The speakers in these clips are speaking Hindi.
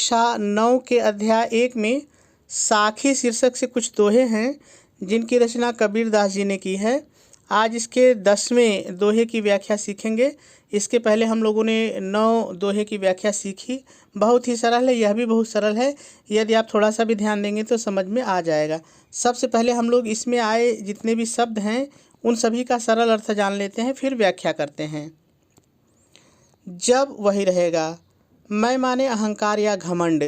कक्षा 9 के अध्याय 1 में साखी शीर्षक से कुछ दोहे हैं जिनकी रचना कबीरदास जी ने की है। आज इसके 10वें दोहे की व्याख्या सीखेंगे। इसके पहले हम लोगों ने 9 दोहे की व्याख्या सीखी। बहुत ही सरल है, यह भी बहुत सरल है। यदि आप थोड़ा सा भी ध्यान देंगे तो समझ में आ जाएगा। सबसे पहले हम लोग इसमें आए जितने भी शब्द हैं उन सभी का सरल अर्थ जान लेते हैं, फिर व्याख्या करते हैं। जब वही रहेगा, मैं माने अहंकार या घमंड,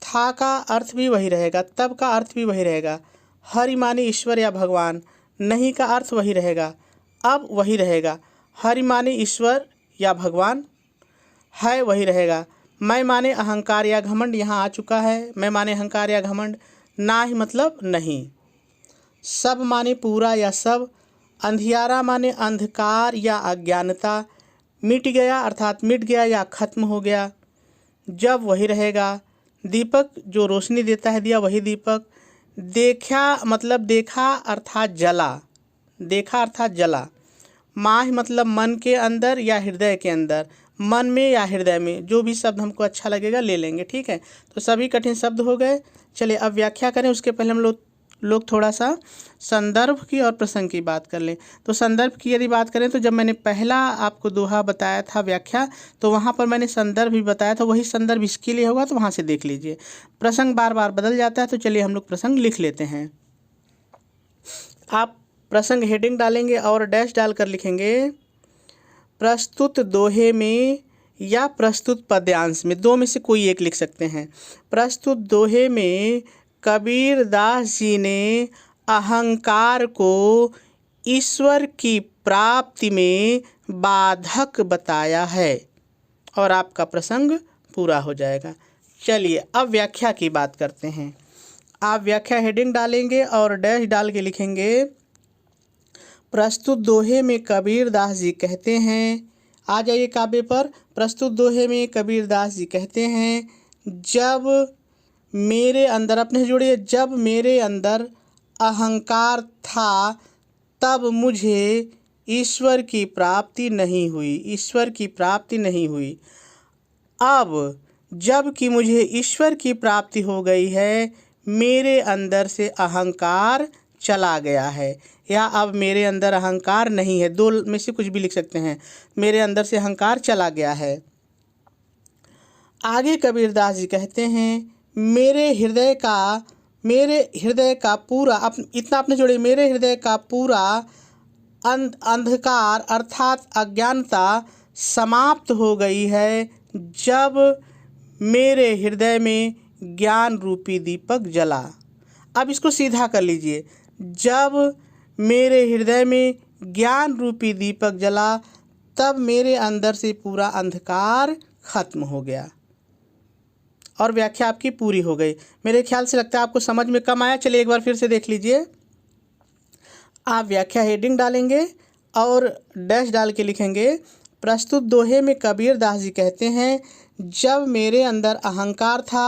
था का अर्थ भी वही रहेगा, तब का अर्थ भी वही रहेगा। हरि माने ईश्वर या भगवान, नहीं का अर्थ वही रहेगा, अब वही रहेगा। हरि माने ईश्वर या भगवान, है वही रहेगा। मैं माने अहंकार या घमंड यहाँ आ चुका है। मैं माने अहंकार या घमंड, ना ही मतलब नहीं। सब माने पूरा या सब, अंधियारा माने अंधकार या अज्ञानता, मिट गया अर्थात मिट गया या खत्म हो गया। जब वही रहेगा, दीपक जो रोशनी देता है दिया वही दीपक। देखा मतलब देखा अर्थात जला, देखा अर्थात जला। माह मतलब मन के अंदर या हृदय के अंदर, मन में या हृदय में, जो भी शब्द हमको अच्छा लगेगा ले लेंगे, ठीक है। तो सभी कठिन शब्द हो गए। चलिए अब व्याख्या करें। उसके पहले हम लोग थोड़ा सा संदर्भ की और प्रसंग की बात कर लें। तो संदर्भ की यदि बात करें तो जब मैंने पहला आपको दोहा बताया था व्याख्या, तो वहाँ पर मैंने संदर्भ भी बताया था। वही संदर्भ इसके लिए होगा तो वहाँ से देख लीजिए। प्रसंग बार बार बदल जाता है, तो चलिए हम लोग प्रसंग लिख लेते हैं। आप प्रसंग हेडिंग डालेंगे और डैश डालकर लिखेंगे प्रस्तुत दोहे में या प्रस्तुत पद्यांश में, दो में से कोई एक लिख सकते हैं। प्रस्तुत दोहे में कबीरदास जी ने अहंकार को ईश्वर की प्राप्ति में बाधक बताया है और आपका प्रसंग पूरा हो जाएगा। चलिए अब व्याख्या की बात करते हैं। आप व्याख्या हेडिंग डालेंगे और डैश डाल के लिखेंगे प्रस्तुत दोहे में कबीरदास जी कहते हैं। आ जाइए काव्य पर। प्रस्तुत दोहे में कबीरदास जी कहते हैं, जब मेरे अंदर, अपने से जोड़िए, जब मेरे अंदर अहंकार था तब मुझे ईश्वर की प्राप्ति नहीं हुई, ईश्वर की प्राप्ति नहीं हुई। अब जब कि मुझे ईश्वर की प्राप्ति हो गई है, मेरे अंदर से अहंकार चला गया है, या अब मेरे अंदर अहंकार नहीं है। दो में से कुछ भी लिख सकते हैं। मेरे अंदर से अहंकार चला गया है। आगे कबीरदास जी कहते हैं, मेरे हृदय का पूरा, इतना आपने जोड़े, मेरे हृदय का पूरा अंधकार अर्थात अज्ञानता समाप्त हो गई है, जब मेरे हृदय में ज्ञान रूपी दीपक जला। अब इसको सीधा कर लीजिए, जब मेरे हृदय में ज्ञान रूपी दीपक जला तब मेरे अंदर से पूरा अंधकार खत्म हो गया। और व्याख्या आपकी पूरी हो गई। मेरे ख्याल से लगता है आपको समझ में कम आया। चलिए एक बार फिर से देख लीजिए। आप व्याख्या हेडिंग डालेंगे और डैश डाल के लिखेंगे प्रस्तुत दोहे में कबीरदास जी कहते हैं, जब मेरे अंदर अहंकार था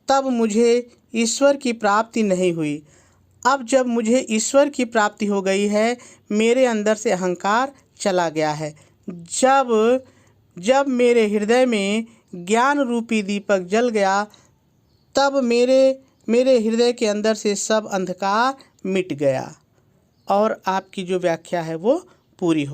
तब मुझे ईश्वर की प्राप्ति नहीं हुई। अब जब मुझे ईश्वर की प्राप्ति हो गई है, मेरे अंदर से अहंकार चला गया है। जब मेरे हृदय में ज्ञान रूपी दीपक जल गया, तब मेरे हृदय के अंदर से सब अंधकार मिट गया। और आपकी जो व्याख्या है वो पूरी हो